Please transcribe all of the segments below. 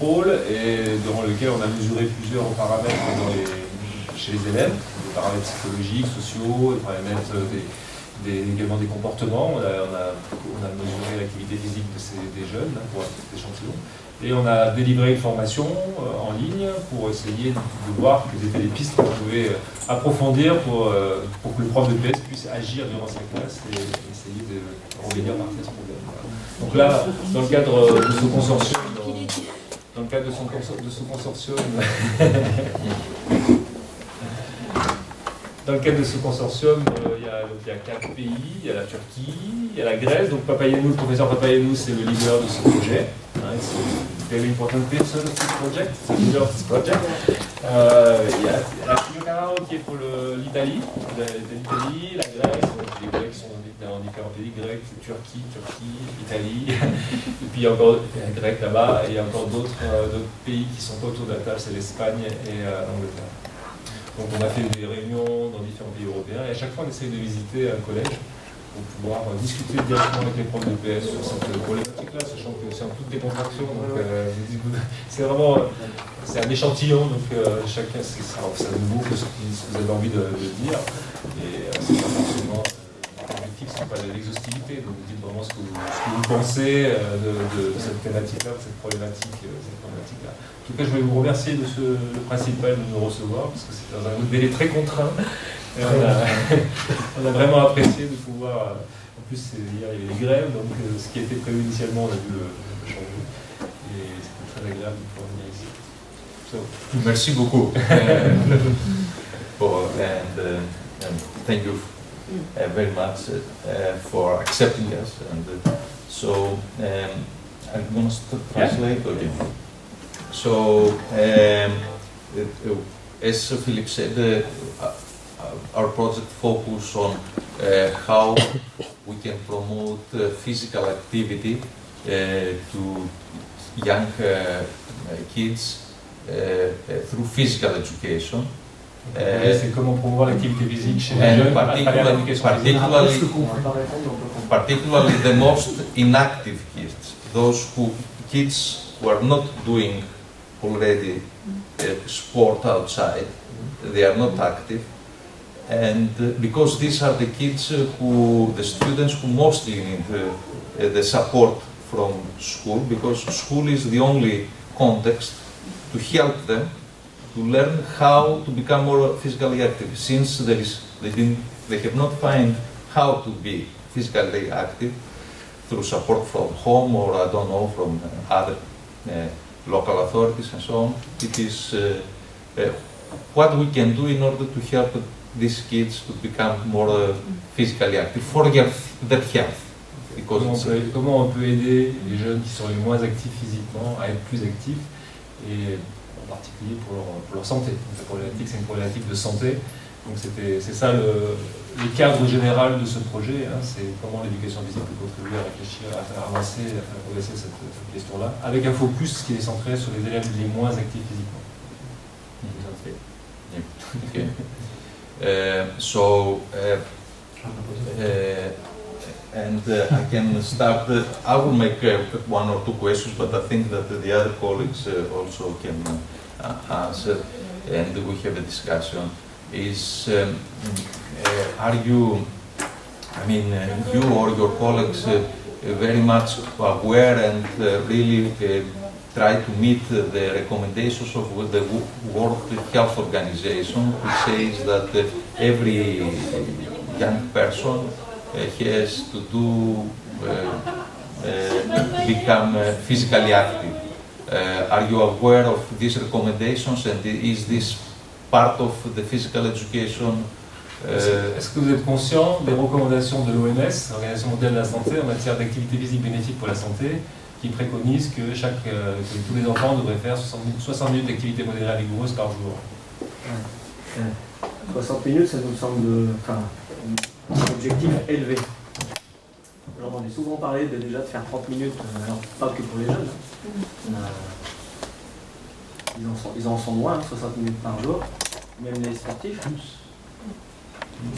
contrôle et dans lequel on a mesuré plusieurs paramètres chez les élèves, des paramètres psychologiques, sociaux, des paramètres également des comportements. On a mesuré l'activité physique des jeunes pour un petit échantillon. Et on a délivré une formation en ligne pour essayer de voir quelles étaient les pistes qu'on pouvait approfondir pour que le prof de PS puisse agir durant sa classe et essayer de revenir partir ce problème. Voilà. Donc là, dans le cadre de ce consortium, dans le cadre de ce consortium, il y a 4 pays, il y a la Turquie, il y a la Grèce. Donc Papayenou, le professeur Papayenou, c'est le leader de ce projet. C'est une very important person of this project. C'est le leader of this project. Il y a Filocaro qui est pour l'Italie, la Grèce, les Grecs qui sont dans différents pays, Grec, Turquie, Italie. Et puis il y a encore les Grecs là-bas, et il y a encore d'autres pays qui sont autour de la table, c'est l'Espagne et l'Angleterre. Donc on a fait des réunions dans différents pays européens et à chaque fois on essaye de visiter un collège pour pouvoir discuter directement avec les profs de PS sur cette problématique-là, sachant que c'est en toute décontraction. Donc c'est vraiment un échantillon, donc chacun c'est nouveau que ce que vous avez envie de dire. Et c'est pas forcément l'objectif, c'est pas de l'exhaustivité, donc vous dites vraiment ce que vous pensez de cette thématique-là, de cette problématique-là. En tout cas, je voulais vous remercier de le principal de nous recevoir, parce que c'est dans un délai très contraint. On a vraiment apprécié de pouvoir. En plus, hier il y avait les grèves, donc ce qui était prévu initialement, on a dû le changer. Et c'était très agréable de pouvoir venir ici. Merci beaucoup. And thank you very much for accepting us. And I'm going to translate. Yeah. Okay. So, as Philip said, our project focuses on how we can promote physical activity to young kids through physical education. C'est comment promouvoir l'activité physique chez les jeunes à travers l'éducation physique. Particularly the most inactive kids, those kids who are not doing already sport outside, they are not active, and because these are the kids the students who mostly need the support from school, because school is the only context to help them to learn how to become more physically active, since they have not found how to be physically active through support from home or I don't know from other local authorities and so on. It is what we can do in order to help these kids to become more physically active for their health. Comment on peut aider les jeunes qui sont les moins actifs physiquement à être plus actifs, et en particulier pour leur santé. Donc, la problématique, c'est une problématique de santé. Donc c'est ça le cadre général de ce projet, hein, c'est comment l'éducation physique peut contribuer à réfléchir, à faire avancer, à faire progresser cette question-là, avec un focus qui est centré sur les élèves les moins actifs physiquement. Okay. I can start. I will make one or two questions, but I think that the other colleagues also can answer, and we have a discussion. Are you, you or your colleagues very much aware and really try to meet the recommendations of the World Health Organization, which says that every young person has to become physically active? Are you aware of these recommendations, and is this part of the physical education? Est-ce que vous êtes conscient des recommandations de l'OMS, l'Organisation mondiale de la santé, en matière d'activité physique bénéfique pour la santé, qui préconise que tous les enfants devraient faire 60 minutes d'activité modérée rigoureuse par jour? 60 minutes, ça nous semble un objectif élevé. Alors, on est souvent parlé déjà de faire 30 minutes, alors pas que pour les jeunes. Ils en sont loin, 60 minutes par jour, même les sportifs.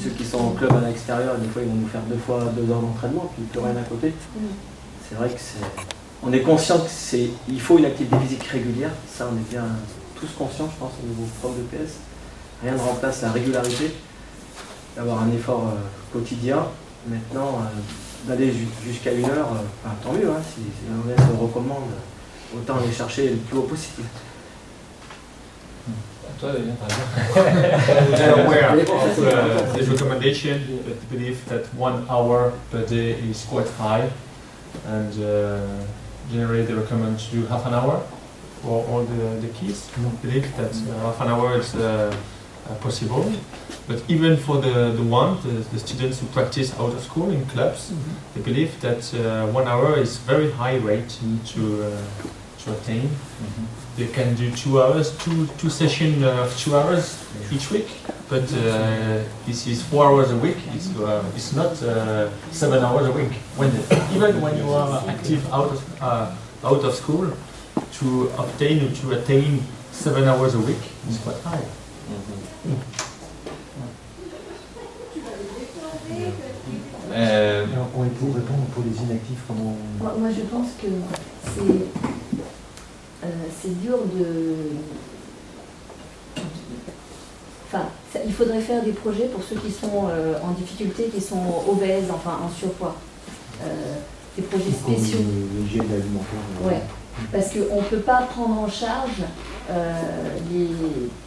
Ceux qui sont en club à l'extérieur, des fois ils vont nous faire 2 fois 2 heures d'entraînement, puis plus rien à côté. C'est vrai que On est conscient qu'il faut une activité physique régulière, ça on est bien tous conscients, je pense, au niveau prof de PS. Rien ne remplace la régularité, d'avoir un effort quotidien. Maintenant, d'aller jusqu'à 1 heure, tant mieux, hein, si l'OMS le recommande, autant aller chercher le plus haut possible. Toi, Damien, par exemple. We are aware of this recommendation, but believe that 1 hour per day is quite high, and generally they recommend to do half an hour for all the kids. We believe that half an hour is possible, but even for the students who practice out of school in clubs, they believe that 1 hour is very high rate to attain. They can do 2 hours, two sessions of 2 hours each week, but this is 4 hours a week. It's not 7 hours a week. Even when you are active out of school, to attain 7 hours a week is quite high. Et pour répondre pour les inactifs, comment... Moi, je pense que c'est dur Enfin, il faudrait faire des projets pour ceux qui sont en difficulté, qui sont obèses, enfin en surpoids. Des projets spéciaux. L'hygiène alimentaire. Ouais, parce qu'on ne peut pas prendre en charge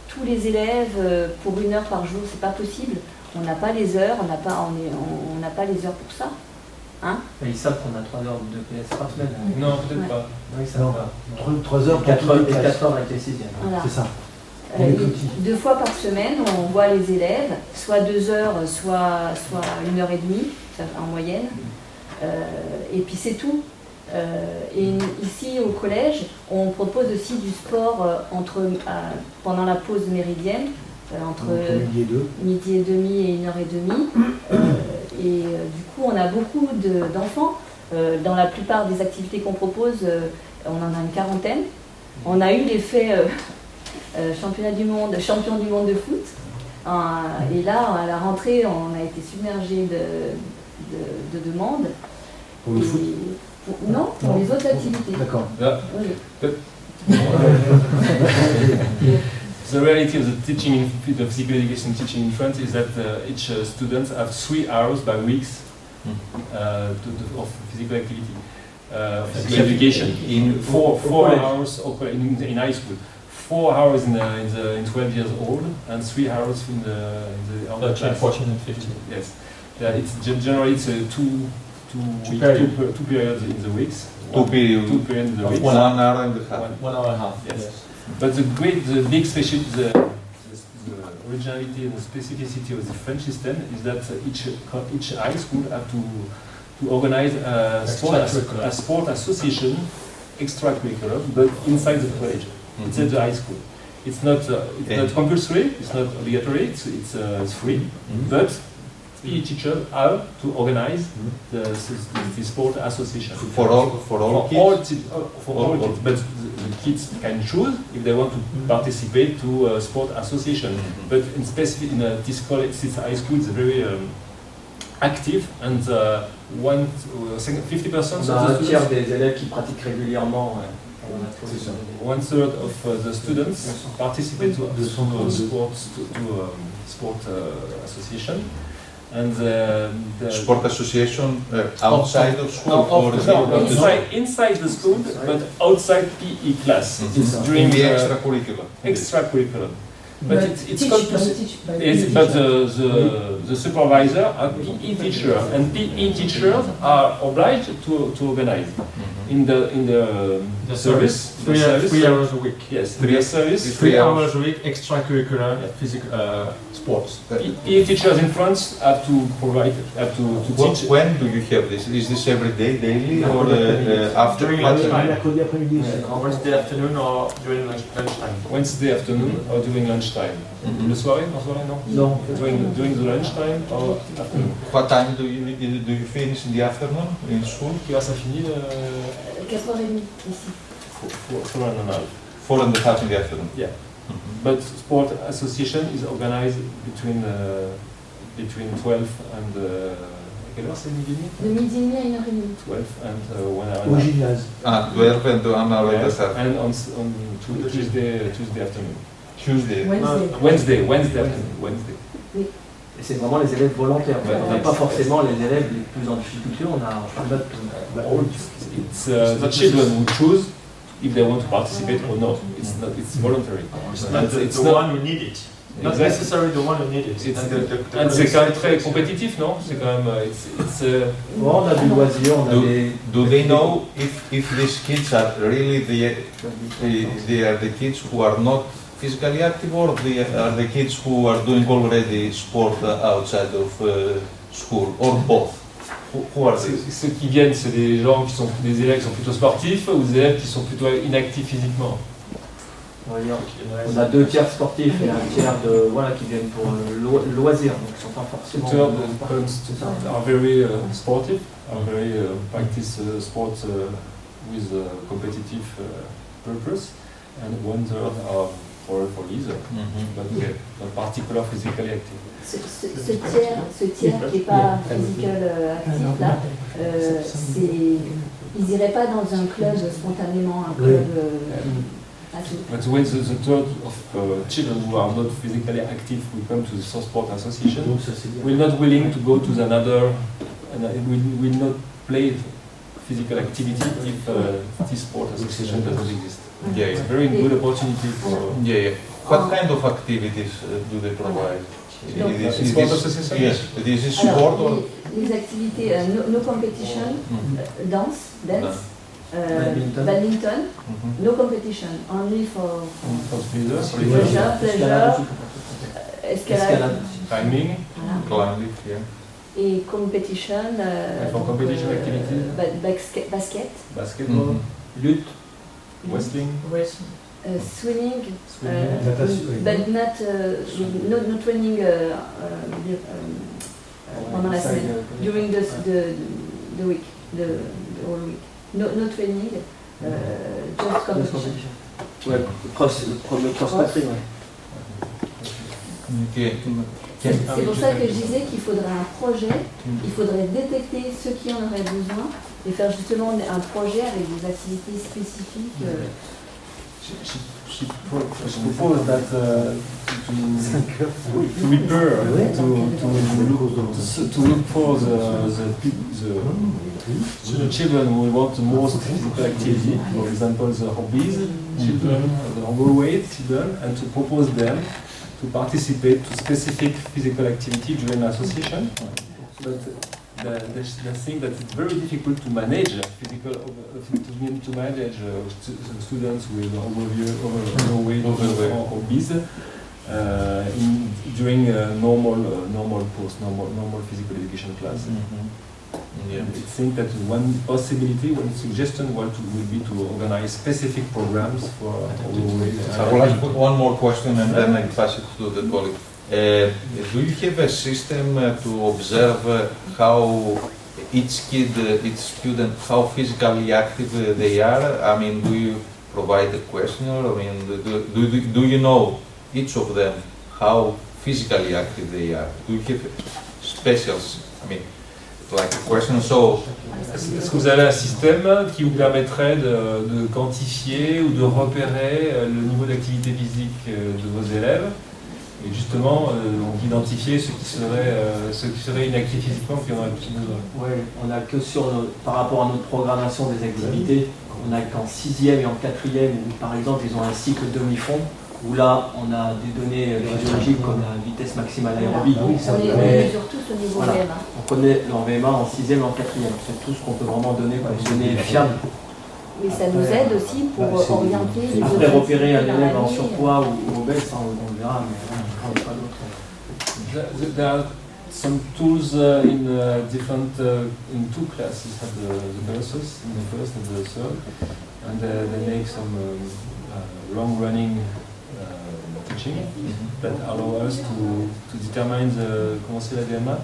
tous les élèves pour 1 heure par jour, c'est pas possible. On n'a pas les heures, on n'a pas les heures pour ça. Hein? Ils savent qu'on a 3 heures de PS par semaine. Non, peut-être Ouais. pas. Oui, ça va. 3 heures pour 4 toutes les heures, classes. avec les 6e. Voilà. C'est ça. Pour les petits. 2 fois par semaine, on voit les élèves, soit 2 heures, soit 1 heure et demie, en moyenne. Et puis c'est tout. Et ici au collège, on propose aussi du sport pendant la pause méridienne, entre midi et demi et 1h30. Du coup, on a beaucoup d'enfants. Dans la plupart des activités qu'on propose, on en a une 40aine. On a eu l'effet champion du monde de foot. Et là, à la rentrée, on a été submergé de demandes. Pour le foot? Non, pour les autres activités. D'accord. Oui. The reality of the teaching, the physical education teaching in France is that each student have 3 hours by weeks of physical activity, physical education. In 4 hours in high school, 4 hours in 12 years old, and 3 hours in the other 13, class. 14 and 15. Yes, it's generally it's two periods in the weeks. 2 periods. 2 periods in the week. 1 hour and a half. 1 hour and a half. Yes. But the big special, the originality and the specificity of the French system is that each high school have to organize a sport association, extracurricular, but inside the college. It's at the high school. It's not compulsory. It's not obligatory. It's free. But PE teachers have to organize the sport association For all kids? For all kids. But the kids can choose if they want to participate to a sport association. But in specific, this college, this high school is very active, and 50% On a of un the tiers students, des élèves qui pratiquent régulièrement. C'est ça. 1/3 of the students participate to sport association. And the Sport association outside of school or inside the school, but outside PE class. It's in during the extracurricular. extracurricular. But it's but the supervisor are PE teacher, and PE teachers are obliged to organize in the service. 3 hours a week. Yes, 3 service. 3 hours a week extracurricular physical sports. PE teachers in France have to teach. When do you have this? Is this every day, daily, or after During what lunchtime. Mercredi après-midi aussi. On Wednesday afternoon or during lunchtime. Wednesday afternoon or during lunchtime. Le soirée, non? Non. During the lunchtime or afternoon. What time do you finish in the afternoon in school? Qui va s'infinir 4h30 ici. 4:30. 4:30 in the afternoon. Yeah. But sport association is organized between 12 and quelle heure c'est midi et demi? De midi et demi à 1h30. 12 and 1 hour and a Au half. gymnase. Ah, 12 and 1 hour and a Yeah, half. and on Tuesday afternoon. Tuesday. Wednesday. Wednesday. Et c'est vraiment les élèves volontaires. Ouais, On n'a ouais, pas c'est- forcément les élèves les plus en difficulté, on a It's the children who choose if they want to participate or not. It's voluntary. It's It's the not- one who need it. Not Exactly. necessarily the one who need it. It's- And the And c'est quand même très compétitif, non? C'est quand même. Bon, on a du loisir, on a Do, des. do they know if these kids are really they are the kids who are not physically active, or they are the kids who are doing already sport outside of school, or both? Who are these? Ceux qui viennent, c'est des gens qui sont des élèves qui sont plutôt sportifs ou des élèves qui sont plutôt inactifs physiquement. On va dire, on a 2 tiers sportifs et 1 tiers de, voilà, qui viennent pour le loisir, donc ils ne sont pas forcément. Two-thirds are very sportive, are very practice sports with competitive purpose, and 1/3 are for leisure, but not particular physically active. Ce tiers qui n'est pas physical actif là, ils n'iraient pas dans un club spontanément, un club à tout. But when the third of children who are not physically active will come to the sport association, Donc ça c'est bien. we're not willing to go to another, and will not play physical activity if this sport association doesn't exist. Yeah, It's yeah. a very good opportunity for. Yeah. What kind of activities do they provide? Donc, It's sport association? Yes, this is Alors, sport or? les activités, no competition, danse, Badminton. badminton, no competition, only for For pleasure, for pleasure, escalade, Escalade. timing, voilà. Climbing, yeah. Et competition, for competition activity, basket, basketball, Lutte, wrestling, swimming, Natation, oui. but not, no training pendant la semaine, during the week, the whole week. No training, just competition. Ouais, premier cross-country, ouais. Okay. C'est pour ça que je disais qu'il faudrait un projet, il faudrait détecter ceux qui en auraient besoin et faire justement un projet avec des activités spécifiques. She proposed that to repair, to look for the children who want the most physical activity, for example the obese children, the overweight children, and to propose them to participate to specific physical activity during association. But the thing that it's very difficult to manage to manage students with overweight or obese during normal physical education class. Yeah. I think that one possibility, one suggestion will be to organize specific programs for overweight. I will ask one more question and then I pass it to the colleague. Do you have a system to observe how each kid, each student, how physically active they are? I mean, do you provide a questionnaire? I mean, do you know each of them how physically active they are? Do you have specials? I mean, like a question. So, est-ce que vous avez un système qui vous permettrait de quantifier ou de repérer le niveau d'activité physique de vos élèves et justement donc identifier ceux qui seraient inactifs physiquement qui en auraient plus besoin? Ouais, on a que par rapport à notre programmation des activités, on a qu'en 6e et en 4e, où par exemple ils ont un cycle demi-fond, où là on a des données physiologiques comme la vitesse maximale aérobie. On mesure tous au niveau Voilà. VMA. On connaît leur VMA en 6e et en 4e. C'est tout ce qu'on peut vraiment donner comme données fiables. Mais ça nous aide aussi pour orienter les Après repérer un dans élève en l'année. surpoids ou obèse, ça on verra, mais pas d'autres. There are some tools in different in two classes. Have the nurses in the first and the third, and they make some long running teaching that allow us to determine comment c'est la VMA.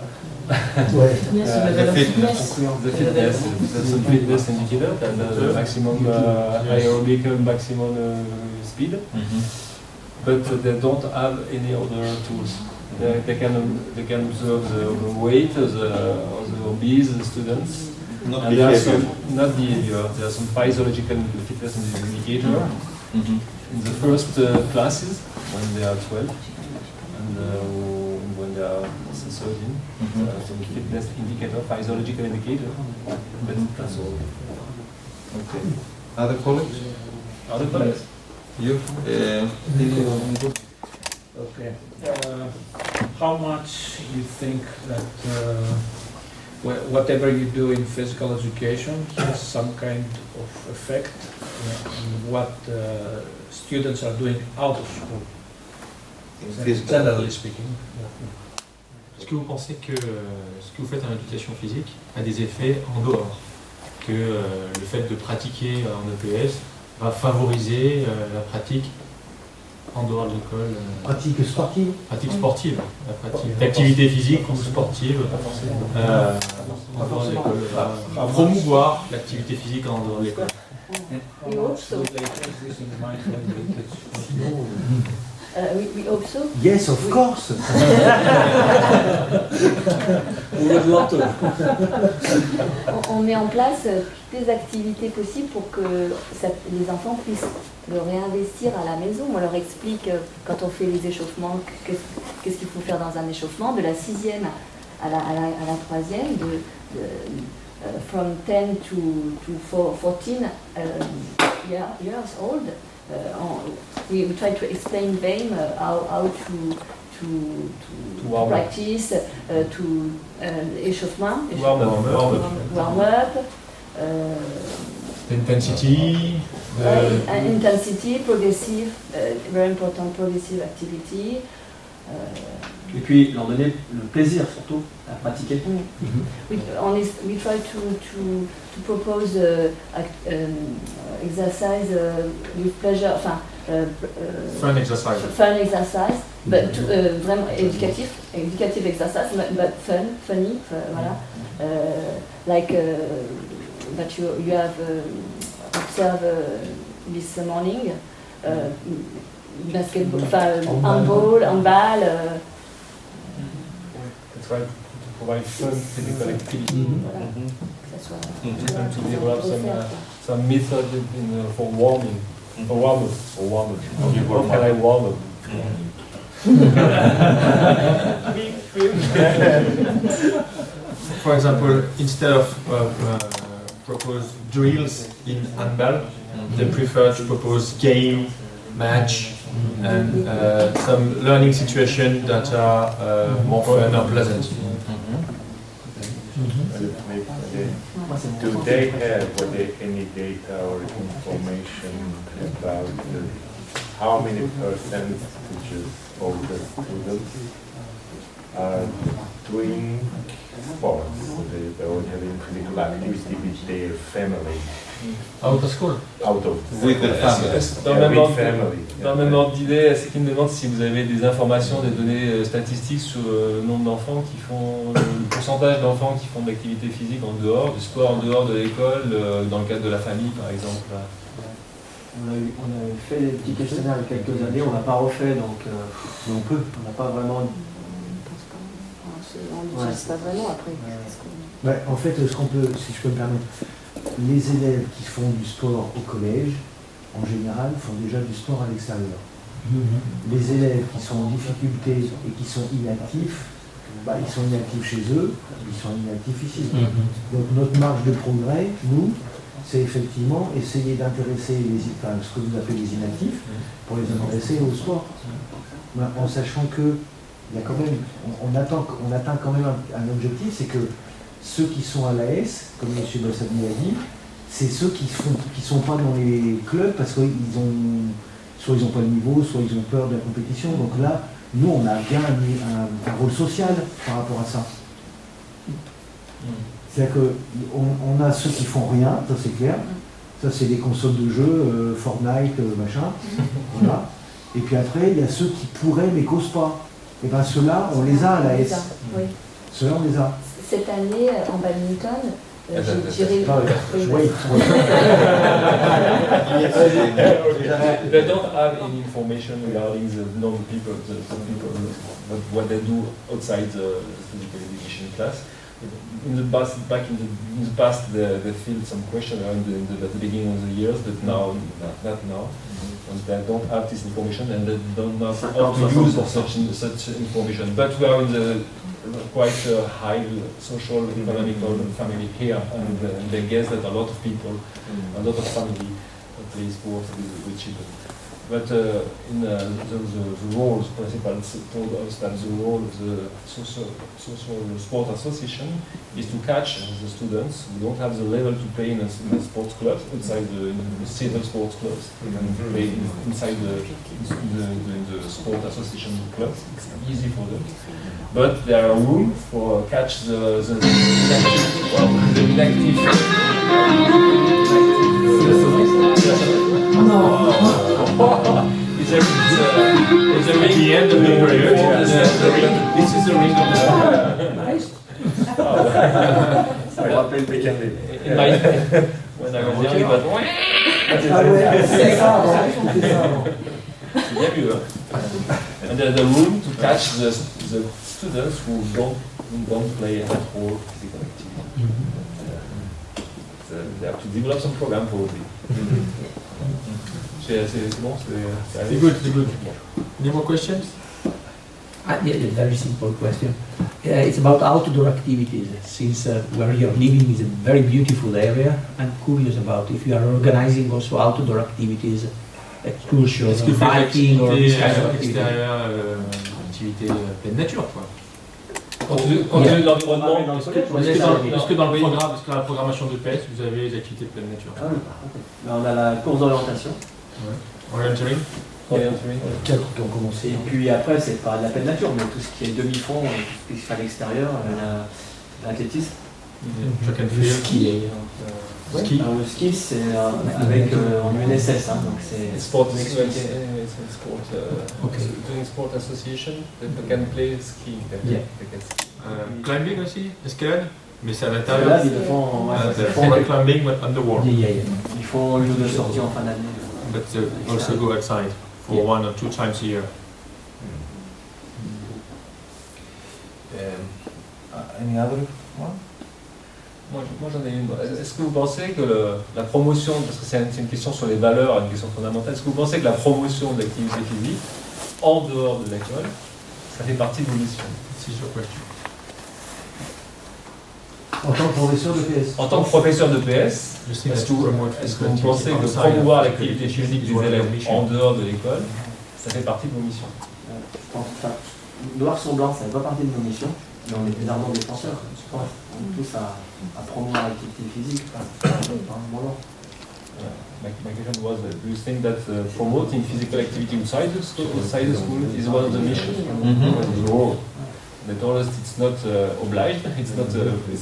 Ouais. the fitness. The fitness, some fitness indicator, and the maximum aerobic maximum speed, but they don't have any other tools. They can observe the weight of the obese students. Not And there are behavior. some, not behavior, there are some physiological fitness indicator Mhm. in the first classes when they are 12 and when they are 13. Mhm. There are some fitness indicator, physiological indicator, but that's all. Okay. Other colleagues? Other colleagues? You? Okay. How much you think that whatever you do in physical education has some kind of effect on what students are doing out of school? Generally speaking. Est-ce que vous pensez que ce que vous faites en éducation physique a des effets en dehors? Que le fait de pratiquer en EPS va favoriser la pratique en dehors de l'école? Pratique sportive. Pratique sportive, la pratique d'activité physique ou sportive en dehors de l'école. Va promouvoir l'activité physique en dehors de l'école. We hope so. We hope so. Yes, of course. We would love to. On met en place toutes les activités possibles pour que les enfants puissent le réinvestir à la maison. On leur explique quand on fait les échauffements, qu'est-ce qu'il faut faire dans un échauffement, de la 6e à la 3e, from 10 to 14 years old. We try to explain them how to warm up. practice, to échauffement, warm up, Intensity, intensity, progressive, very important progressive activity. Et puis leur donner le plaisir surtout à pratiquer. We try to propose exercise with pleasure, enfin fun exercise. fun exercise, but vraiment éducative exercise, but funny, voilà. Like that you have observed this morning, basketball, handball. Try to provide fun physical activity. Voilà. Que ça soit And to develop some method for warming, for warm-up. How can I warm up? For example, instead of propose drills in handball, they prefer to propose game, match, and some learning situations that are more fun or pleasant. Do they have any data or information about how many percentages of the students are doing sports? They all having physical activity with their family? Out of school. Out of With the family. Dans le Yeah, même with ordre- family. dans le même ordre d'idée, c'est qui me demande si vous avez des informations, des données statistiques sur le nombre d'enfants qui font, le pourcentage d'enfants qui font de l'activité physique en dehors, du sport en dehors de l'école, dans le cadre de la famille par exemple. On a fait des petits questionnaires il y a quelques années, on n'a pas refait, donc on peut. On n'a pas vraiment. On n'utilise pas vraiment après. Ouais, en fait, ce qu'on peut, si je peux me permettre, les élèves qui font du sport au collège, en général, font déjà du sport à l'extérieur. Les élèves qui sont en difficulté et qui sont inactifs, ils sont inactifs chez eux, ils sont inactifs ici. Donc notre marge de progrès, nous, c'est effectivement essayer d'intéresser ce que vous appelez les inactifs, pour les intéresser au sport. En sachant que il y a quand même, on atteint quand même un objectif, c'est que ceux qui sont à l'AS, comme M. Bassadi l'a dit, c'est ceux qui sont pas dans les clubs parce qu'ils soit ils n'ont pas le niveau, soit ils ont peur de la compétition. Donc là, nous, on a bien un rôle social par rapport à ça. C'est-à-dire qu'on a ceux qui font rien, ça c'est clair. Ça c'est des consoles de jeux, Fortnite, machin. Voilà. Et puis après, il y a ceux qui pourraient mais causent pas. Et bien ceux-là, on les a à l'AS. Oui. Ceux-là, on les a. Cette année, en badminton, j'ai Oui. They don't have any information regarding the normal people, the people, what they do outside the physical education class. In the past, they filled some questions at the beginning of the years, but now, not now. And they don't have this information, and they don't know how to use such information. But we are in the quite high social, economical family here, and they guess that a lot of people, a lot of family play sports with children. But in the roles, principals told us that the role of the social sport association is to catch the students who don't have the level to play in a sports club, outside the civil sports clubs. They can play inside the sport association clubs. It's easy for them. But there are room for catch the inactive. It's a ring. The end of the period. This is the ring of the. Nice. Ça me rappelle Pécanlé. In my when I was young, but C'est ça avant. c'est bien mieux. Hein? And there's the room to catch the students who don't play at all physical activity. They have to develop some program probably. C'est bon, C'est good, c'est good. Any more questions? Yeah, a very simple question. It's about outdoor activities. Since where you're living is a very beautiful area, I'm curious about if you are organizing also outdoor activities, excursions, Est-ce que vous faites biking or this kind of activity. extérieure, activité pleine nature quoi? Compte tenu de l'environnement, Est-ce que dans le programme, est-ce que dans la programmation de PES, vous avez des activités pleine nature? Ah oui, on a la course d'orientation. Orienteering? Quatre qui ont commencé. Et puis après, c'est pas de la pleine nature, mais tout ce qui est demi-fond, tout ce qui se fait à l'extérieur, l'athlétisme. Track and Le field. ski d'ailleurs. Ski. Alors, le ski, c'est avec en UNSS, hein, donc c'est sport Okay. doing sport association that they can play skiing. Yeah. Climbing aussi, escalade, mais c'est à là, l'intérieur. ils font, They font rock climbing but underwater. ils font une ou deux sorties en fin d'année. But also go outside for Yeah. 1 or 2 times a year. Any other one? Moi j'en ai une. Est-ce que vous pensez que la promotion, parce que c'est une question sur les valeurs, une question fondamentale, est-ce que vous pensez que la promotion de l'activité physique en dehors de l'école, ça fait partie de vos missions? This is your question. En tant que professeur de PS. En tant que professeur de PS, You think est-ce that to promote que physical vous pensez activity que outside promouvoir of l'activité physical physique is des one of élèves your missions? en dehors de l'école, ça fait partie de vos missions? Je pense, enfin, noir sur blanc, ça ne fait pas partie de nos missions, mais on est des ardents défenseurs. Je pense qu'on est tous à promouvoir l'activité physique, pas un moment. My question was, do you think that promoting physical activity outside the school is one of the missions? The role. They told us it's not obliged, it's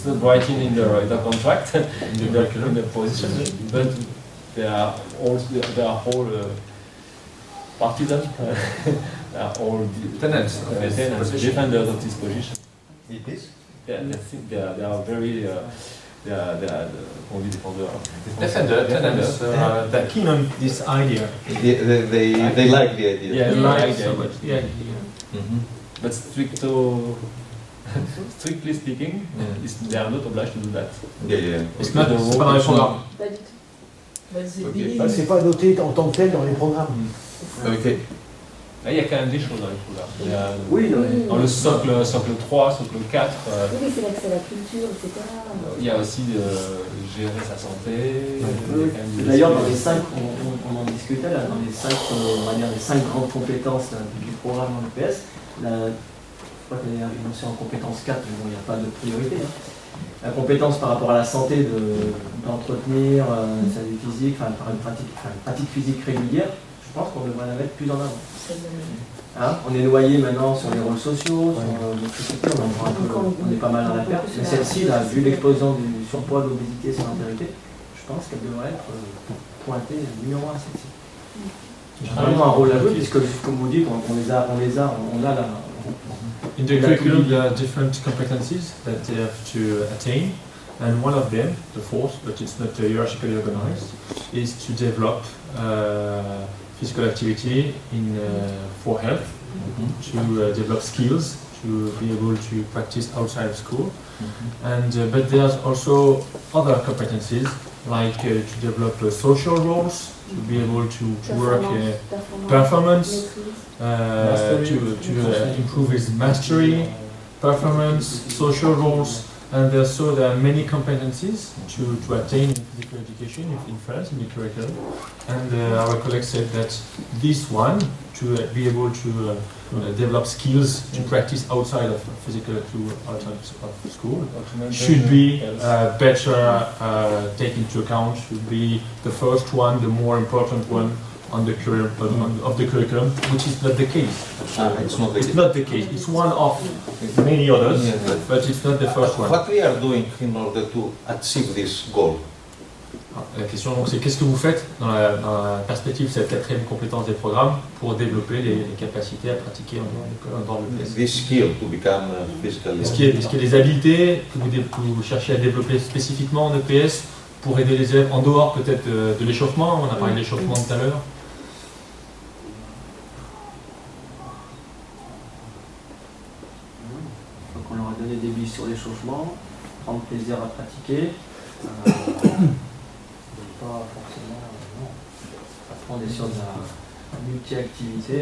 not writing in the contract, in the position, but they are whole partisans, they are all Tenants. defenders of this position. It is? Yeah, they are very, they are on dit défendeurs. Tenants, they're keen on this idea. They like the idea. Yeah, Like the so idea. much. Yeah. But strictly speaking, they are not obliged to do that. Yeah. C'est pas dans les programmes. Pas du tout. Enfin, c'est pas noté en tant que tel dans les programmes. Okay. Là, il y a quand même des choses dans les programmes. Il y a, Oui, dans le socle 3, socle 4, Oui, c'est l'accès à la culture, etc. il y a aussi gérer sa santé. il y a quand même des D'ailleurs, dans aspects- les 5, on en discutait là, dans les 5, on va dire les 5 grandes compétences là, du programme en EPS, je crois qu'elle est énoncée en compétence 4, mais bon, il n'y a pas de priorité. Hein. La compétence par rapport à la santé d'entretenir sa vie physique, enfin, par une pratique physique régulière, je pense qu'on devrait la mettre plus en avant. Hein, on est noyé maintenant sur les rôles sociaux, sur notre société, on est pas mal dans la perte. Mais celle-ci, là, vu l'explosion du surpoids, de l'obésité et de la sédentarité, je pense qu'elle devrait être pointée numéro 1 celle-ci. J'ai vraiment un rôle à jouer, puisque comme vous dites, on a In the curriculum, there are different competencies that they have to attain. And one of them, the fourth, but it's not hierarchically organized, is to develop physical activity for health, to develop skills, to be able to practice outside of school. And but there's also other competencies like to develop social roles, to be able to work performance, to improve his mastery, performance, social roles. And there are many competencies to attain in physical education in France, in the curriculum. And our colleague said that this one, to be able to develop skills to practice outside of outside of school, should be better taken into account, should be the first one, the more important one on the curriculum, of the curriculum, which is not the case. It's not the case. It's one of many others, but it's not the first one. What we are doing in order to achieve this goal? La question donc c'est qu'est-ce que vous faites dans la perspective de cette quatrième compétence des programmes pour développer les capacités à pratiquer en dehors de l'EPS. This skill to become physically. Est-ce qu'il y a des habiletés que vous cherchez à développer spécifiquement en EPS pour aider les élèves en dehors peut-être de l'échauffement? On a parlé de l'échauffement tout à l'heure. Donc on leur a donné des billes sur l'échauffement, prendre plaisir à pratiquer. Pas forcément, non. Après on est sur de la multi-activité,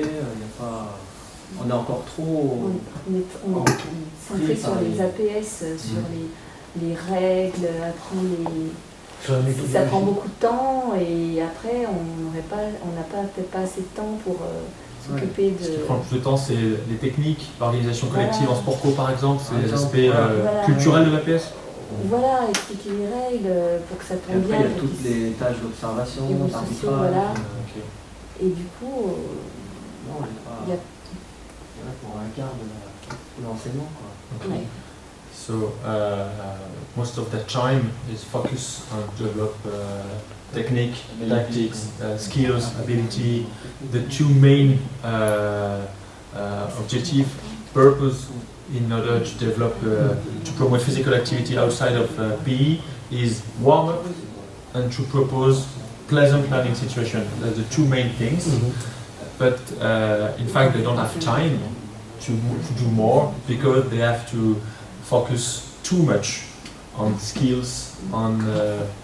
on est encore trop... On est centré sur les APS, sur les règles, ça prend beaucoup de temps et après on n'a peut-être pas assez de temps pour s'occuper de... Ce qui prend plus de temps, c'est les techniques, l'organisation collective en sport co par exemple, c'est les aspects culturels de l'APS. Voilà, expliquer les règles pour que ça tombe bien. Après, il y a toutes les tâches d'observation, d'arbitrage. Voilà. Et du coup, non, il y a pour un quart de l'enseignement. Ouais. So most of that time is focused on develop technique, tactics, skills, ability. The two main objective, purpose in order to develop, to promote physical activity outside of PE is warm up and to propose pleasant learning situation. That's the two main things. But in fact, they don't have time to do more because they have to focus too much on skills, on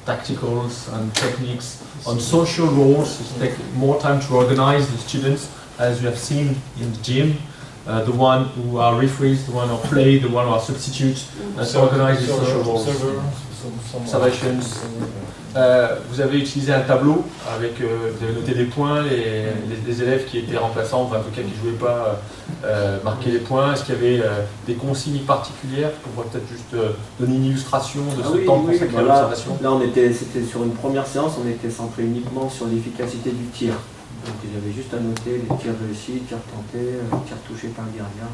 tacticals, on techniques, on social roles. It takes more time to organize the students, as you have seen in the gym. The one who are referees, the one who play, the one who are substitutes, and to organize the social roles. Observations. Vous avez utilisé un tableau avec, vous avez noté des points, les élèves qui étaient remplaçants, enfin en tout cas qui ne jouaient pas, marquaient les points. Est-ce qu'il y avait des consignes particulières qu'on pourrait peut-être juste donner une illustration de ce temps consacré à l'observation? Là, c'était sur une première séance, on était centré uniquement sur l'efficacité du tir. Donc il y avait juste à noter les tirs réussis, tirs tentés, tirs touchés par le gardien.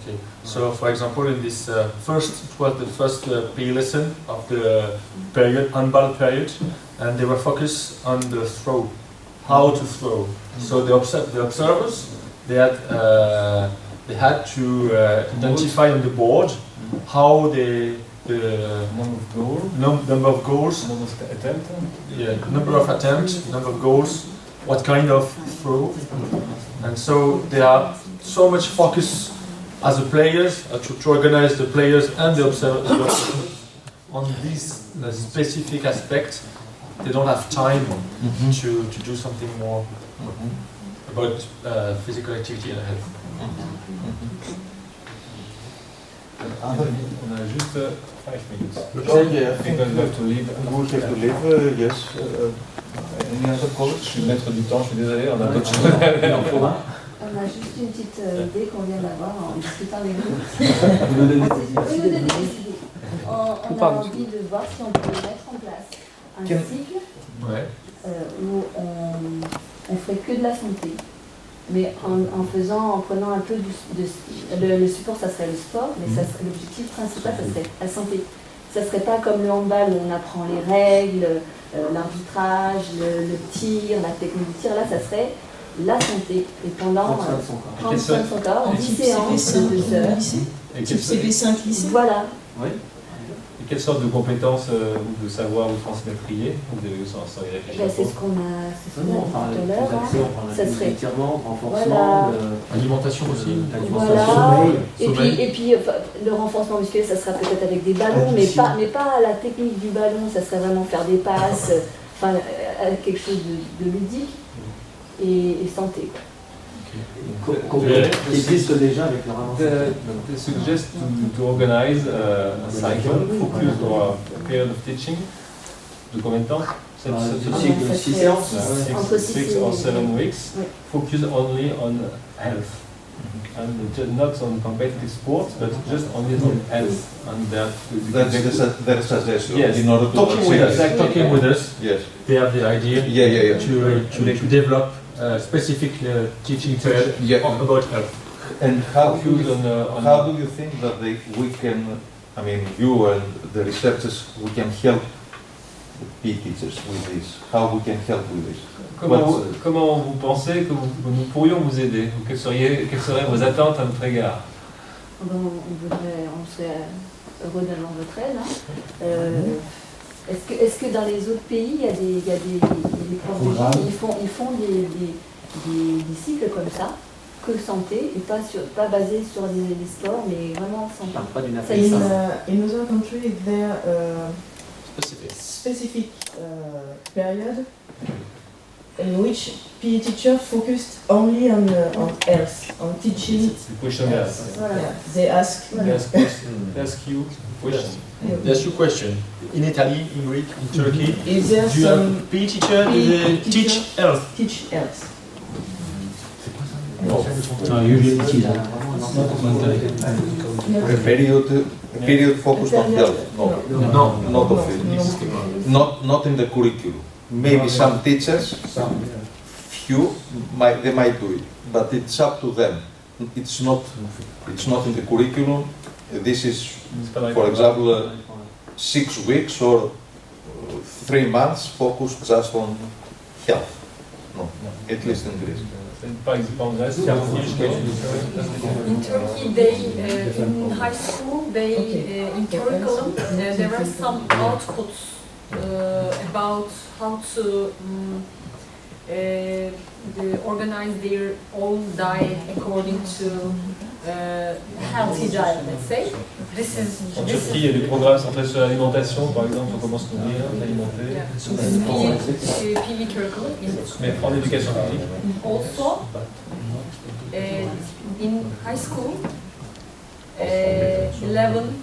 Okay. So, for example, in this it was the first PE lesson of the period, handball period, and they were focused on the throw, how to throw. So the observers, they had to identify on the board how the number of goals, number of attempts, number of goals, what kind of throw, and so they are so much focus as the players to organize the players and the observers on this specific aspect. They don't have time to do something more about physical activity and health. On a juste 5 minutes. Okay, I think Because we have to leave. we have to leave, yes. Any other Je suis le maître du temps, je suis désolé, on a d'autres choses. On a juste une petite idée qu'on vient d'avoir en discutant avec vous. On a envie de voir si on peut mettre en place un cycle où on fait que de la santé, mais en prenant un peu le support, ça serait le sport, mais l'objectif principal, ça serait la santé. Ça serait pas comme le handball où on apprend les règles, l'arbitrage, le tir, la technique du tir. Là, ça serait la santé, et pendant 30 soins de son corps, 10 séances de 2 heures. Type CP5 lycée. Voilà. Oui. quelle sorte de compétences ou de savoir vous transmettriez? Vous devez sans y réfléchir. Ben, c'est ce qu'on a dit On parle tout à de l'heure. accès, on parle Ça de serait- étirement, renforcement, Alimentation aussi. Voilà. sommeil. Et puis enfin, le renforcement musculaire, ça sera peut-être avec des ballons, mais pas la technique du ballon, ça serait vraiment faire des passes, enfin quelque chose de ludique et santé. qui existe déjà avec le ramassage. They suggest to organize a cycle focused or a period of teaching. De combien de temps? Ce Ah, cycle ça 6 serait séances. entre 6 six or et- 7 weeks, Oui. focused only on health. And not on competitive sports, but just only on health. And that Their suggestion Yes. in order to Talking with us, achieve- talking with us, Yes. they have the idea Yeah. to develop a specific teaching period Yeah. about health. And how do focused you, on how do you think that we can, I mean, you and the researchers, we can help the PE teachers with this? How we can help with this? Comment vous pensez que nous pourrions vous aider? Ou quelles seraient vos attentes à notre égard? On serait heureux d'avoir votre aide. Hein. Est-ce que dans les autres pays, il y a des profs de Programmes. gym, ils font des cycles comme ça, que santé, et pas basés sur les sports, mais vraiment Je santé. parle pas d'une Ça affaire. existe. In other countries, there Specific. specific period in which PE teacher focused only on health, on teaching. C'est le questionnaire. Voilà. Yeah, they ask. They ask you question. There's two questions. In Italy, in Greek, in Turkey, Is there do you have some PE teacher? Do PE they teacher? teach health? teach health? No, usually it is not mandatory. A period focused on health. No, No, not of it. Not in the curriculum. Maybe some teachers, few, they might do it, but it's up to them. It's not in the curriculum. This is, for example, 6 weeks or 3 months focused just on health. No, at least in Greece. Par exemple, en Grèce, c'est un In Turkey, in high school, in curriculum, there are some outputs about how to organize their own diet according to healthy diet, let's say. En Turquie, il y a des programmes centrés sur l'alimentation, par exemple, sur comment se nourrir, s'alimenter. PE curriculum. Mais en éducation physique. Also, in high school, 11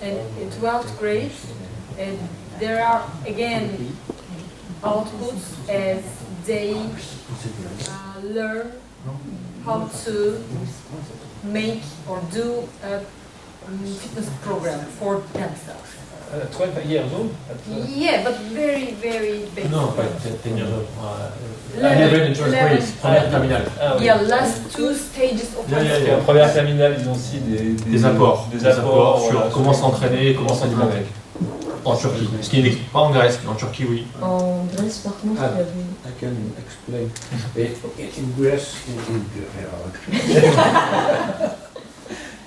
and 12th grade, there are again outputs as they learn how to make or do a fitness program for themselves. 12 years old? Yeah, but very, very basic. No, but 10 years old. 11 in first grade, première terminale. Ah, oui. Yeah, last two stages of high Parce school. qu'en première terminale, ils ont aussi Des apports. Des apports sur voilà, comment sur- s'entraîner et comment s'alimenter. En Turquie. Ce qui n'existe pas en Grèce, mais en Turquie, oui. En Grèce, par contre, il y avait. I can explain. In Greece,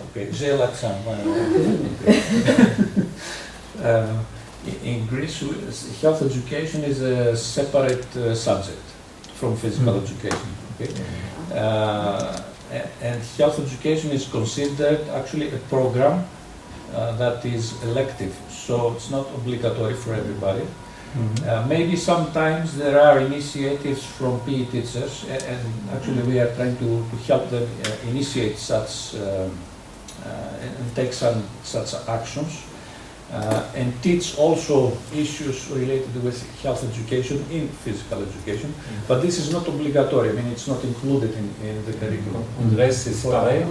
okay, j'ai l'accent. In Greece, health education is a separate subject from physical education. Okay? And health education is considered actually a program that is elective, so it's not obligatory for everybody. Maybe sometimes there are initiatives from PE teachers, and actually we are trying to help them initiate such and take some such actions, and teach also issues related with health education in physical education. But this is not obligatory. I mean, it's not included in the curriculum. En Grèce, c'est pareil.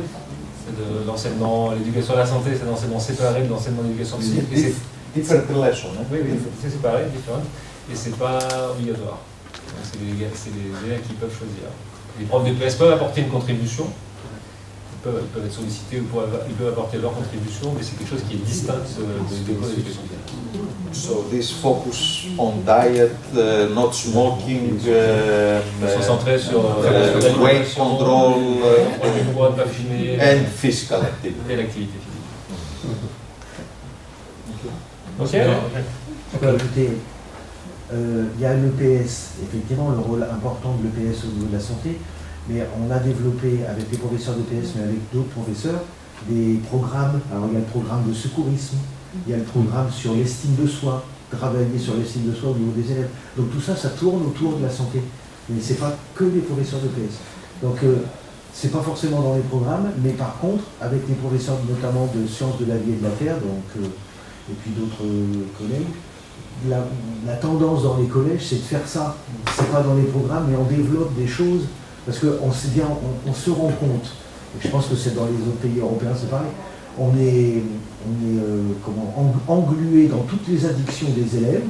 C'est de l'enseignement, l'éducation à la santé, c'est un enseignement séparé de l'enseignement de l'éducation physique. Et c'est- Different lesson. Oui, c'est séparé, différent. Et c'est pas obligatoire. Donc c'est les élèves qui peuvent choisir. Les profs de PS peuvent apporter une contribution. Ils peuvent être sollicités, ils peuvent apporter leur contribution, mais c'est quelque chose qui est distinct des cours d'éducation physique. So this focus on diet, not smoking, Ils sont centrés sur weight l'alimentation, control, le droit de ne pas fumer and physical activity. et l'activité physique. Ok. Je peux ajouter, il y a l'EPS, effectivement le rôle important de l'EPS au niveau de la santé, mais on a développé avec les professeurs d'EPS, mais avec d'autres professeurs, des programmes. Alors il y a le programme de secourisme, il y a le programme sur l'estime de soi, travailler sur l'estime de soi au niveau des élèves. Donc tout ça, ça tourne autour de la santé. Mais c'est pas que les professeurs d'EPS. Donc c'est pas forcément dans les programmes, mais par contre, avec les professeurs notamment de sciences de la vie et de la terre, donc, et puis d'autres collègues, la tendance dans les collèges, c'est de faire ça. C'est pas dans les programmes, mais on développe des choses, parce qu'on sait bien, on se rend compte, et je pense que c'est dans les autres pays européens, c'est pareil, on est englué dans toutes les addictions des élèves,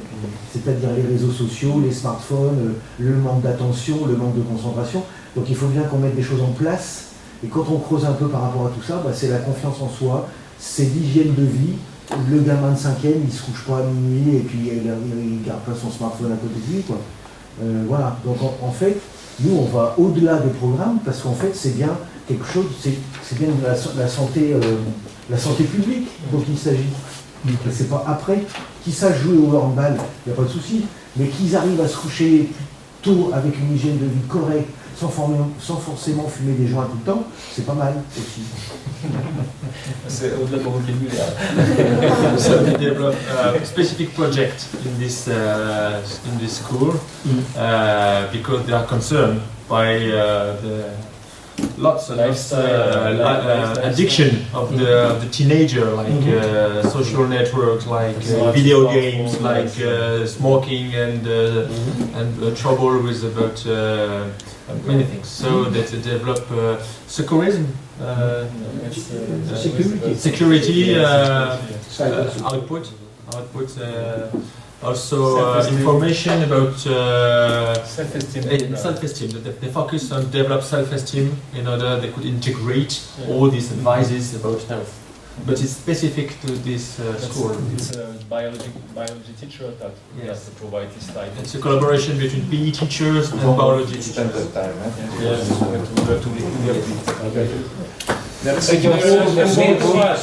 c'est-à-dire les réseaux sociaux, les smartphones, le manque d'attention, le manque de concentration. Donc il faut bien qu'on mette des choses en place. Et quand on creuse un peu par rapport à tout ça, bah, c'est la confiance en soi, c'est l'hygiène de vie. Le gamin de 5e, il se couche pas à minuit et puis il garde pas son smartphone à côté de lui, quoi. Voilà. Donc en fait, nous on va au-delà des programmes parce qu'en fait c'est bien quelque chose, c'est bien la santé publique dont il s'agit. C'est pas après qu'ils sachent jouer au handball, il n'y a pas de souci, mais qu'ils arrivent à se coucher tôt avec une hygiène de vie correcte, sans forcément fumer des joints tout le temps, c'est pas mal aussi. C'est au-delà de mon vocabulaire. So they develop a specific project in this school because they are concerned by the lots of addiction of the teenager, like social networks, like video games, like smoking and trouble with about many things. So that they develop secourism, security output, also information about Self-esteem. self-esteem. That they focus on develop self-esteem in order they could integrate all these advices about health. But it's specific to this school. It's a biology teacher that has to provide this type. It's a collaboration between PE teachers and biology teachers. Standard time, Yes, we have to Merci Thank you very much. beaucoup. Bon courage.